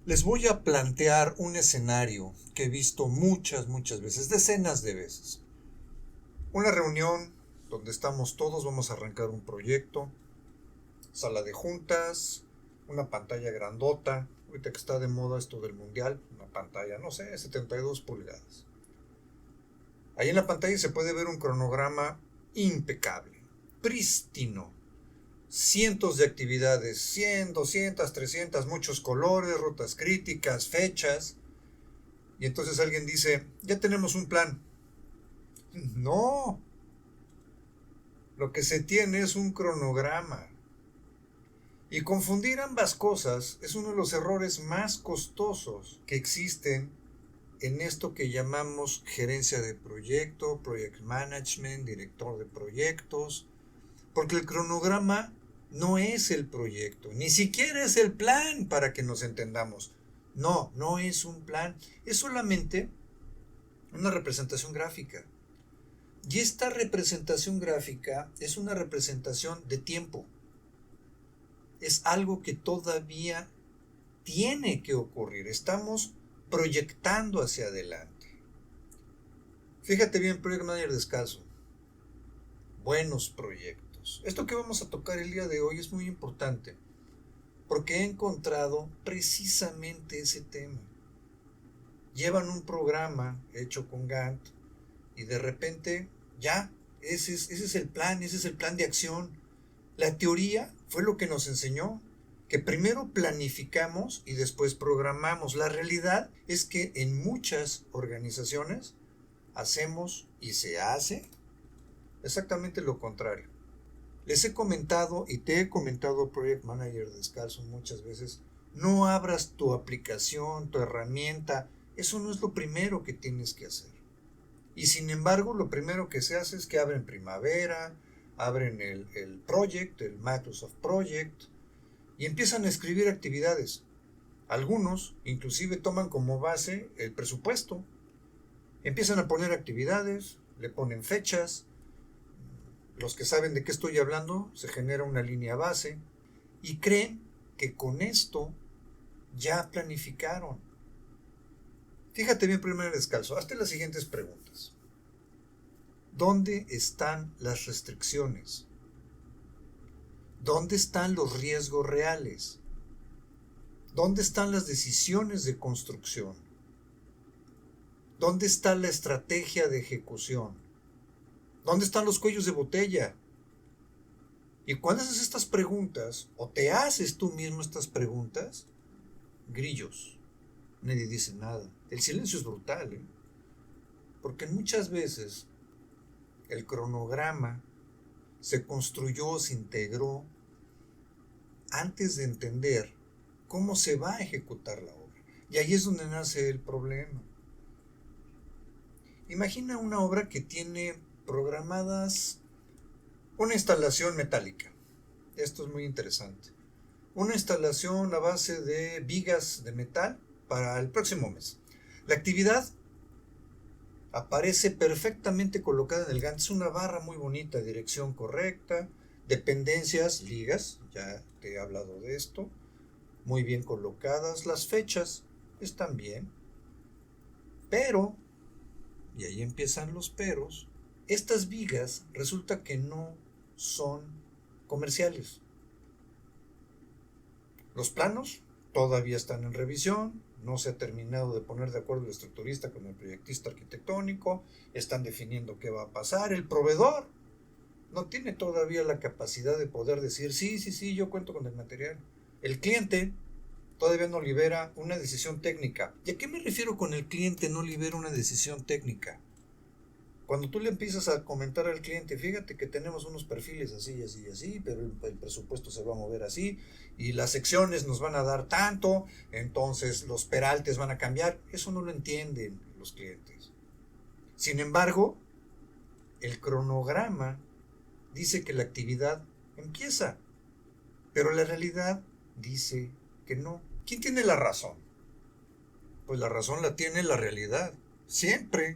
Les voy a plantear un escenario que he visto muchas veces, decenas de veces. Una reunión donde estamos todos, vamos a arrancar un proyecto, sala de juntas, una pantalla grandota, ahorita que está de moda esto del mundial, una pantalla, no sé, 72 pulgadas. Ahí en la pantalla se puede ver un cronograma impecable, prístino, cientos de actividades, 100, 200, 300, muchos colores, rutas críticas, fechas. Y entonces alguien dice, ya tenemos un plan. No, lo que se tiene es un cronograma. Y confundir ambas cosas es uno de los errores más costosos que existen en esto que llamamos gerencia de proyecto, project management, director de proyectos, porque el cronograma no es el proyecto, ni siquiera es el plan, para que nos entendamos. No, no es un plan, es solamente una representación gráfica. Y esta representación gráfica es una representación de tiempo. Es algo que todavía tiene que ocurrir. Estamos proyectando hacia adelante. Fíjate bien, Project Manager descalzo. Buenos proyectos. Esto que vamos a tocar el día de hoy es muy importante, porque he encontrado precisamente ese tema. Llevan un programa hecho con Gantt y de repente ya, ese es el plan, ese es el plan de acción. La teoría fue lo que nos enseñó, que primero planificamos y después programamos. La realidad es que en muchas organizaciones hacemos y se hace exactamente lo contrario. Les he comentado y te he comentado, Project Manager descalzo, muchas veces, no abras tu aplicación, tu herramienta, eso no es lo primero que tienes que hacer. Y sin embargo, lo primero que se hace es que abren Primavera, abren el Project, el Microsoft Project, y empiezan a escribir actividades. Algunos inclusive toman como base el presupuesto. Empiezan a poner actividades, le ponen fechas. Los que saben de qué estoy hablando, se genera una línea base y creen que con esto ya planificaron. Fíjate bien, primero descalzo, hazte las siguientes preguntas. ¿Dónde están las restricciones? ¿Dónde están los riesgos reales? ¿Dónde están las decisiones de construcción? ¿Dónde está la estrategia de ejecución? ¿Dónde están los cuellos de botella? Y cuando haces estas preguntas, o te haces tú mismo estas preguntas, grillos, nadie dice nada. El silencio es brutal, ¿eh? Porque muchas veces el cronograma se construyó, se integró antes de entender cómo se va a ejecutar la obra. Y ahí es donde nace el problema. Imagina una obra que tiene programadas una instalación metálica. Esto es muy interesante. Una instalación a base de vigas de metal para el próximo mes. La actividad aparece perfectamente colocada en el Gantt. Es una barra muy bonita, dirección correcta, dependencias, ligas, ya te he hablado de esto, muy bien colocadas. Las fechas están bien, pero, y ahí empiezan los peros, estas vigas resulta que no son comerciales. Los planos todavía están en revisión, no se ha terminado de poner de acuerdo el estructurista con el proyectista arquitectónico, están definiendo qué va a pasar. El proveedor no tiene todavía la capacidad de poder decir, sí, yo cuento con el material. El cliente todavía no libera una decisión técnica. ¿Y a qué me refiero con el cliente no libera una decisión técnica? Cuando tú le empiezas a comentar al cliente, fíjate que tenemos unos perfiles así, pero el presupuesto se va a mover así, y las secciones nos van a dar tanto, entonces los peraltes van a cambiar. Eso no lo entienden los clientes. Sin embargo, el cronograma dice que la actividad empieza, pero la realidad dice que no. ¿Quién tiene la razón? Pues la razón la tiene la realidad, siempre.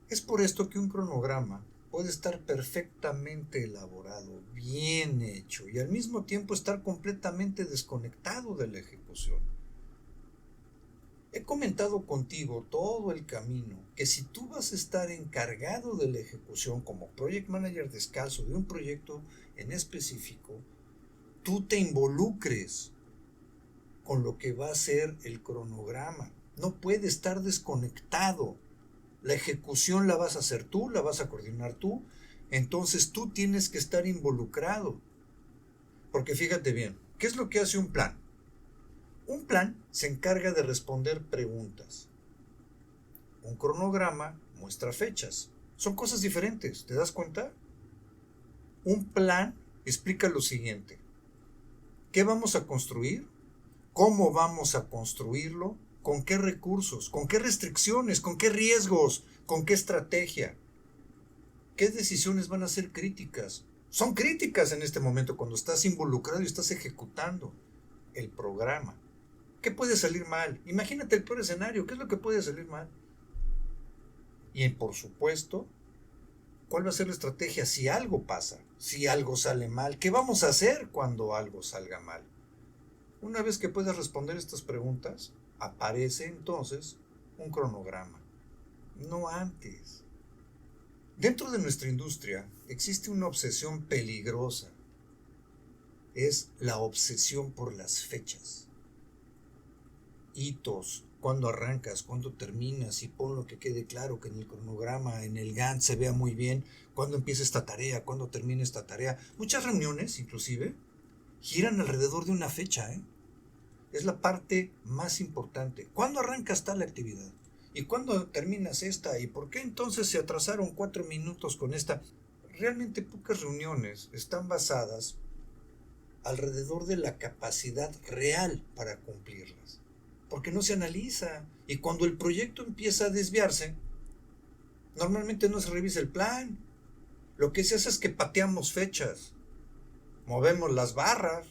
Es por esto que un cronograma puede estar perfectamente elaborado, bien hecho y al mismo tiempo estar completamente desconectado de la ejecución. He comentado contigo todo el camino que si tú vas a estar encargado de la ejecución como project manager descalzo de un proyecto en específico, tú te involucres con lo que va a ser el cronograma. No puede estar desconectado. La ejecución la vas a hacer tú, la vas a coordinar tú, entonces tú tienes que estar involucrado. Porque fíjate bien, ¿qué es lo que hace un plan? Un plan se encarga de responder preguntas. Un cronograma muestra fechas. Son cosas diferentes, ¿te das cuenta? Un plan explica lo siguiente. ¿Qué vamos a construir? ¿Cómo vamos a construirlo? ¿Con qué recursos? ¿Con qué restricciones? ¿Con qué riesgos? ¿Con qué estrategia? ¿Qué decisiones van a ser críticas? Son críticas en este momento cuando estás involucrado y estás ejecutando el programa. ¿Qué puede salir mal? Imagínate el peor escenario. ¿Qué es lo que puede salir mal? Y por supuesto, ¿cuál va a ser la estrategia si algo pasa? Si algo sale mal, ¿qué vamos a hacer cuando algo salga mal? Una vez que puedas responder estas preguntas, aparece entonces un cronograma. No antes. Dentro de nuestra industria existe una obsesión peligrosa. Es la obsesión por las fechas. Hitos, cuándo arrancas, cuándo terminas y pon lo que quede claro que en el cronograma, en el Gantt se vea muy bien cuándo empieza esta tarea, cuándo termina esta tarea. Muchas reuniones, inclusive, giran alrededor de una fecha, Es la parte más importante. ¿Cuándo arrancas tal actividad? ¿Y cuándo terminas esta? ¿Y por qué entonces se atrasaron 4 minutos con esta? Realmente pocas reuniones están basadas alrededor de la capacidad real para cumplirlas. Porque no se analiza. Y cuando el proyecto empieza a desviarse, normalmente no se revisa el plan. Lo que se hace es que pateamos fechas, movemos las barras,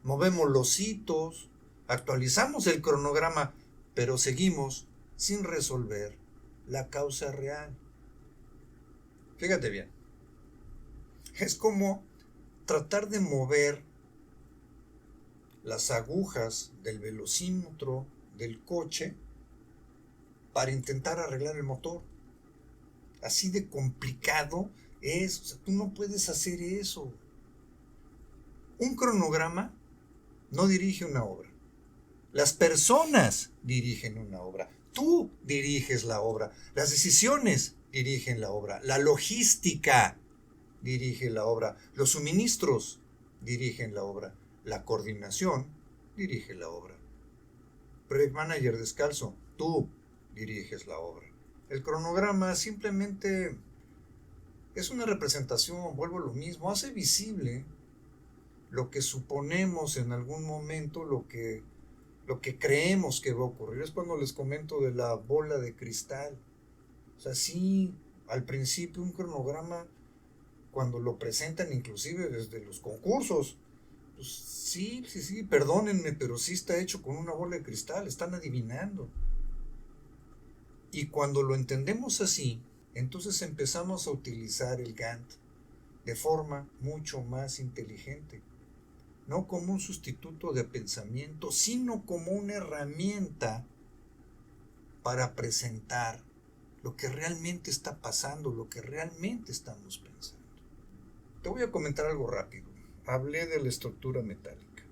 movemos los hitos, actualizamos el cronograma, pero seguimos sin resolver la causa real. Fíjate bien, es como tratar de mover las agujas del velocímetro del coche para intentar arreglar el motor. Así de complicado es, o sea, tú no puedes hacer eso. Un cronograma no dirige una obra. Las personas dirigen una obra. Tú diriges la obra. Las decisiones dirigen la obra. La logística dirige la obra. Los suministros dirigen la obra. La coordinación dirige la obra. Project Manager descalzo, tú diriges la obra. El cronograma simplemente es una representación, vuelvo a lo mismo, hace visible lo que suponemos en algún momento, lo que creemos que va a ocurrir. Es cuando les comento de la bola de cristal. O sea, sí, al principio un cronograma, cuando lo presentan inclusive desde los concursos, pues sí, perdónenme, pero sí está hecho con una bola de cristal, están adivinando. Y cuando lo entendemos así, entonces empezamos a utilizar el Gantt de forma mucho más inteligente. No como un sustituto de pensamiento, sino como una herramienta para presentar lo que realmente está pasando, lo que realmente estamos pensando. Te voy a comentar algo rápido. Hablé de la estructura metálica.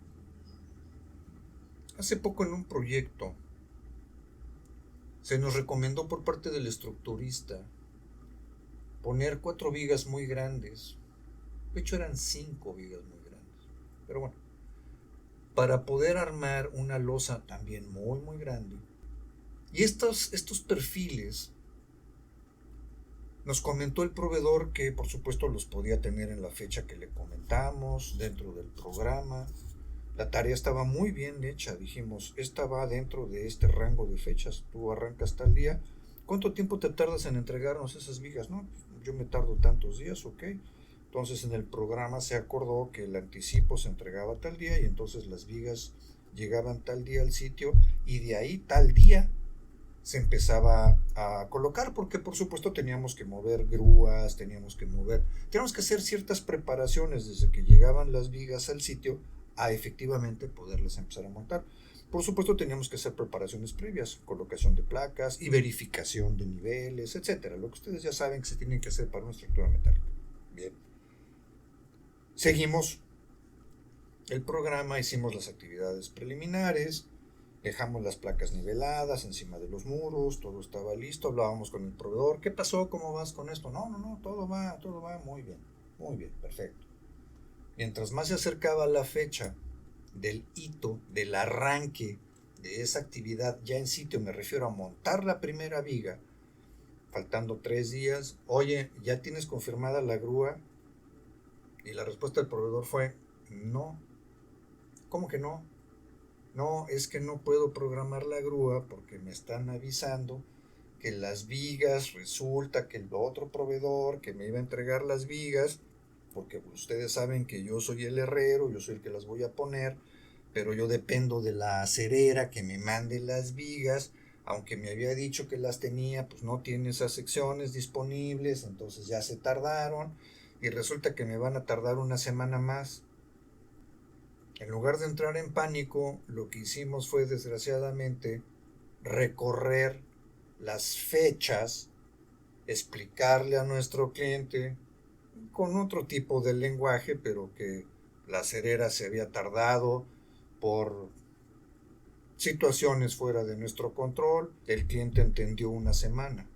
Hace poco en un proyecto se nos recomendó por parte del estructurista poner 4 vigas muy grandes. De hecho eran 5 vigas muy grandes. Pero bueno, para poder armar una losa también muy muy grande. Y estos perfiles nos comentó el proveedor que por supuesto los podía tener en la fecha que le comentamos, dentro del programa. La tarea estaba muy bien hecha, dijimos, esta va dentro de este rango de fechas, tú arrancas tal día. ¿Cuánto tiempo te tardas en entregarnos esas vigas? No, yo me tardo tantos días, ok. Entonces en el programa se acordó que el anticipo se entregaba tal día y entonces las vigas llegaban tal día al sitio y de ahí tal día se empezaba a colocar, porque por supuesto teníamos que mover grúas, teníamos que hacer ciertas preparaciones desde que llegaban las vigas al sitio a efectivamente poderlas empezar a montar. Por supuesto teníamos que hacer preparaciones previas, colocación de placas y verificación de niveles, etcétera, lo que ustedes ya saben que se tienen que hacer para una estructura metálica. Bien. Seguimos el programa, hicimos las actividades preliminares, dejamos las placas niveladas encima de los muros, todo estaba listo, hablábamos con el proveedor, ¿qué pasó? ¿Cómo vas con esto? No, todo va muy bien, perfecto. Mientras más se acercaba la fecha del hito, del arranque de esa actividad ya en sitio, me refiero a montar la primera viga, faltando 3 días, oye, ¿ya tienes confirmada la grúa? Y la respuesta del proveedor fue, no. ¿Cómo que no? No, es que no puedo programar la grúa porque me están avisando que las vigas, resulta que el otro proveedor que me iba a entregar las vigas, porque ustedes saben que yo soy el herrero, yo soy el que las voy a poner, pero yo dependo de la acerera que me mande las vigas, aunque me había dicho que las tenía, pues no tiene esas secciones disponibles, entonces ya se tardaron, y resulta que me van a tardar una semana más. En lugar de entrar en pánico, lo que hicimos fue, desgraciadamente, recorrer las fechas, explicarle a nuestro cliente con otro tipo de lenguaje, pero que la acerera se había tardado por situaciones fuera de nuestro control. El cliente entendió una semana.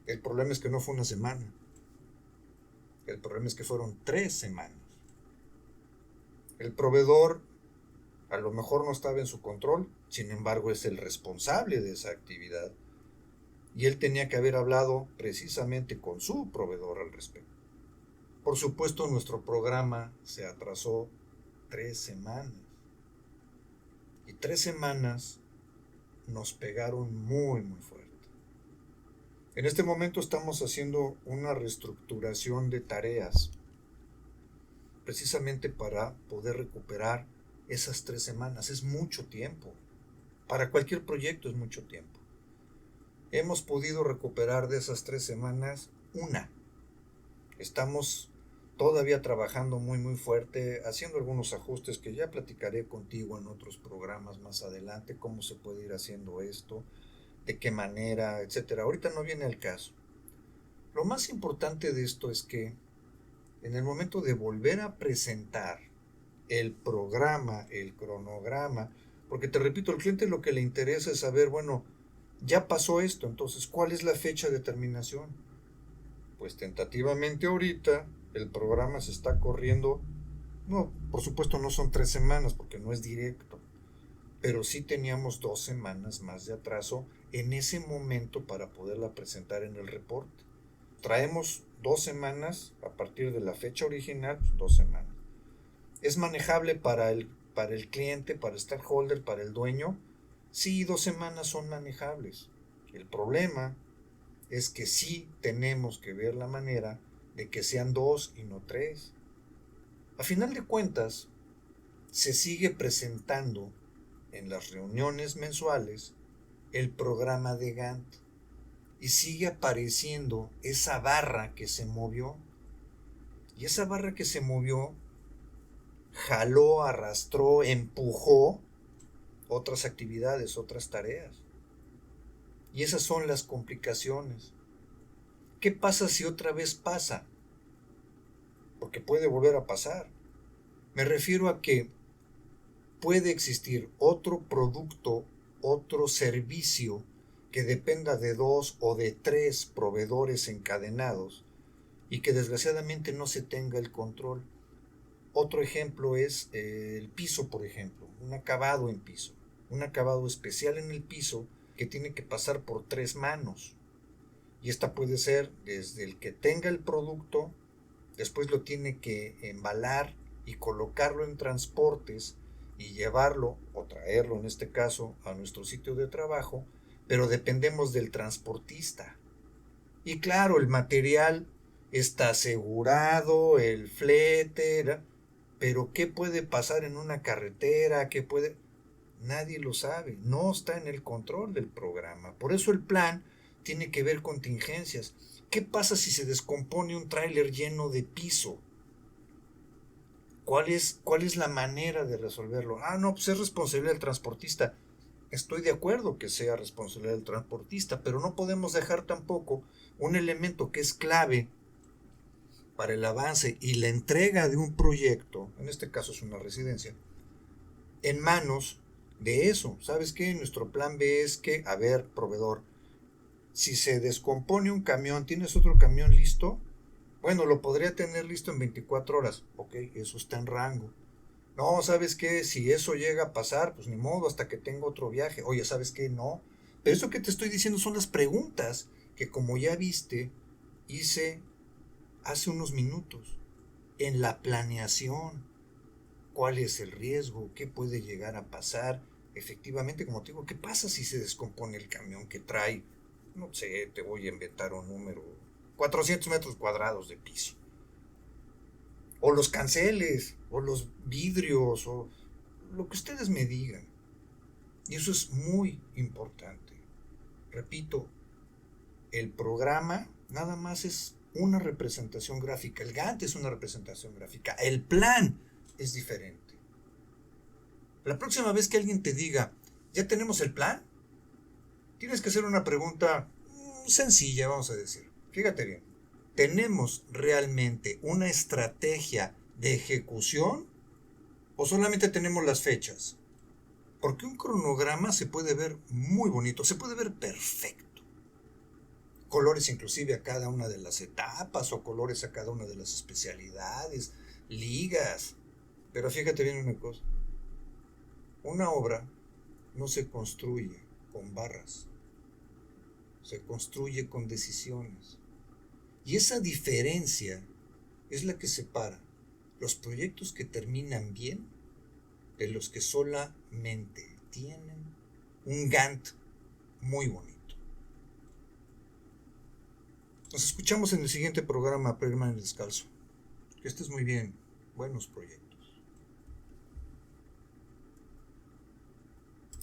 El problema es que no fue una semana. El problema es que fueron 3 semanas. El proveedor a lo mejor no estaba en su control, sin embargo es el responsable de esa actividad y él tenía que haber hablado precisamente con su proveedor al respecto. Por supuesto, nuestro programa se atrasó 3 semanas y 3 semanas nos pegaron muy fuerte. En este momento estamos haciendo una reestructuración de tareas precisamente para poder recuperar esas 3 semanas. Es mucho tiempo. Para cualquier proyecto es mucho tiempo. Hemos podido recuperar de esas 3 semanas una. Estamos todavía trabajando muy fuerte, haciendo algunos ajustes que ya platicaré contigo en otros programas más adelante, cómo se puede ir haciendo esto, de qué manera, etcétera. Ahorita no viene al caso. Lo más importante de esto es que en el momento de volver a presentar el programa, el cronograma, porque te repito, al cliente lo que le interesa es saber, bueno, ya pasó esto, entonces, ¿cuál es la fecha de terminación? Pues tentativamente ahorita el programa se está corriendo, no, por supuesto no son 3 semanas porque no es directo, pero sí teníamos 2 semanas más de atraso en ese momento para poderla presentar en el reporte. Traemos 2 semanas a partir de la fecha original, 2 semanas. ¿Es manejable para el cliente, para el stakeholder, para el dueño? Sí, 2 semanas son manejables. El problema es que sí tenemos que ver la manera de que sean 2 y no 3. A final de cuentas, se sigue presentando en las reuniones mensuales el programa de Gantt y sigue apareciendo esa barra que se movió. Y esa barra que se movió jaló, arrastró, empujó otras actividades, otras tareas. Y esas son las complicaciones. ¿Qué pasa si otra vez pasa? Porque puede volver a pasar. Me refiero a que puede existir otro producto, otro servicio que dependa de 2 o de 3 proveedores encadenados y que desgraciadamente no se tenga el control. Otro ejemplo es el piso, por ejemplo, un acabado en piso, un acabado especial en el piso que tiene que pasar por 3 manos. Y esta puede ser desde el que tenga el producto, después lo tiene que embalar y colocarlo en transportes y llevarlo o traerlo en este caso a nuestro sitio de trabajo, pero dependemos del transportista. Y claro, el material está asegurado, el flete, pero ¿qué puede pasar en una carretera? ¿Qué puede? Nadie lo sabe, no está en el control del programa. Por eso el plan tiene que ver contingencias. ¿Qué pasa si se descompone un tráiler lleno de piso? ¿Cuál es la manera de resolverlo? Ah, no, pues es responsabilidad del transportista. Estoy de acuerdo que sea responsabilidad del transportista, pero no podemos dejar tampoco un elemento que es clave para el avance y la entrega de un proyecto, en este caso es una residencia, en manos de eso. ¿Sabes qué? Nuestro plan B es que, a ver, proveedor, si se descompone un camión, ¿tienes otro camión listo? Bueno, lo podría tener listo en 24 horas. Ok, eso está en rango. No, ¿sabes qué? Si eso llega a pasar, pues ni modo, hasta que tenga otro viaje. Oye, ¿sabes qué? No. Pero eso que te estoy diciendo son las preguntas que, como ya viste, hice hace unos minutos. En la planeación, ¿cuál es el riesgo? ¿Qué puede llegar a pasar? Efectivamente, como te digo, ¿qué pasa si se descompone el camión que trae? No sé, te voy a inventar un número. 400 metros cuadrados de piso. O los canceles, o los vidrios, o lo que ustedes me digan. Y eso es muy importante. Repito, el programa nada más es una representación gráfica. El Gantt es una representación gráfica. El plan es diferente. La próxima vez que alguien te diga, ¿ya tenemos el plan? Tienes que hacer una pregunta sencilla, vamos a decir. Fíjate bien. ¿Tenemos realmente una estrategia de ejecución o solamente tenemos las fechas? Porque un cronograma se puede ver muy bonito, se puede ver perfecto. Colores inclusive a cada una de las etapas o colores a cada una de las especialidades, ligas. Pero fíjate bien una cosa. Una obra no se construye con barras, se construye con decisiones. Y esa diferencia es la que separa los proyectos que terminan bien de los que solamente tienen un Gantt muy bonito. Nos escuchamos en el siguiente programa, Perman el Descalzo. Que estés muy bien. Buenos proyectos.